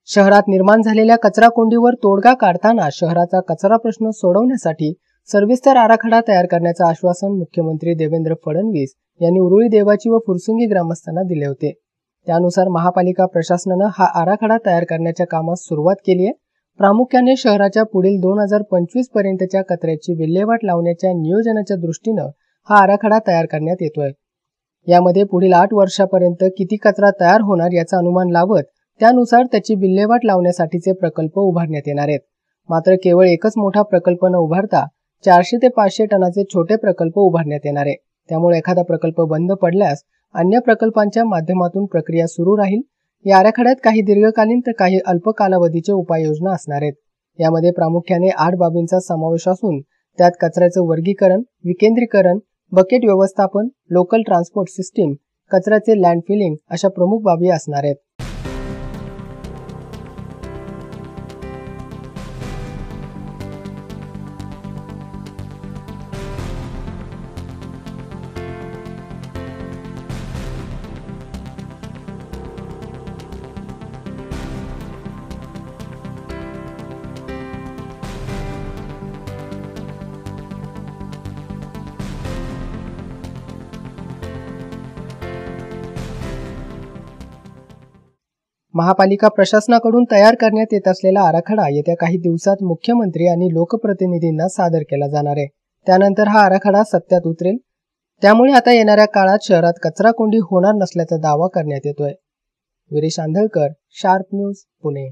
शहरात निर्माण झालेल्या कचरा कोंडीवर तोडगा काढताना शहराचा कचरा प्रश्न सोडवण्यासाठी सविस्तर आराखडा तयार करण्याचं आश्वासन मुख्यमंत्री देवेंद्र फडणवीस यांनी उरुळी देवाची व फुरसुंगी ग्रामस्थांना दिले होते। त्यानुसार महापालिका प्रशासनानं हा आराखडा तयार करण्याच्या कामास सुरुवात केली आहे। प्रामुख्याने शहराच्या पुढील 2025 पर्यंतच्या कचऱ्याची विल्हेवाट लावण्याच्या नियोजनाच्या दृष्टीनं हा आराखडा तयार करण्यात येतोय। यामध्ये पुढील 8 वर्षापर्यंत किती कचरा तयार होणार याचं अनुमान लावत त्यानुसार त्याची विल्हेवाट लावण्यासाठीचे प्रकल्प उभारण्यात येणार आहेत। मात्र केवळ एकच मोठा प्रकल्प न उभारता 400 ते 500 टनाचे छोटे प्रकल्प उभारण्यात येणार आहे। त्यामुळे एखादा प्रकल्प बंद पडल्यास अन्य प्रकल्पांच्या माध्यमातून प्रक्रिया सुरू राहील। या आराखड्यात काही दीर्घकालीन तर काही अल्प कालावधीचे उपाययोजना असणार आहेत। यामध्ये प्रामुख्याने 8 बाबींचा समावेश असून त्यात कचऱ्याचं वर्गीकरण, विकेंद्रीकरण, बकेट व्यवस्थापन, लोकल ट्रान्सपोर्ट सिस्टीम, कचऱ्याचे लँडफिलिंग अशा प्रमुख बाबी असणार आहेत। महापालिका प्रशासनाकडून तयार करण्यात येत असलेला आराखडा येत्या काही दिवसात मुख्यमंत्री आणि लोकप्रतिनिधींना सादर केला जाणार आहे। त्यानंतर हा आराखडा सत्यात उतरेल। त्यामुळे आता येणाऱ्या काळात शहरात कचरा कोंडी होणार नसल्याचा दावा करण्यात येतोय। Viresh Andhalkar, sharp news, Pune.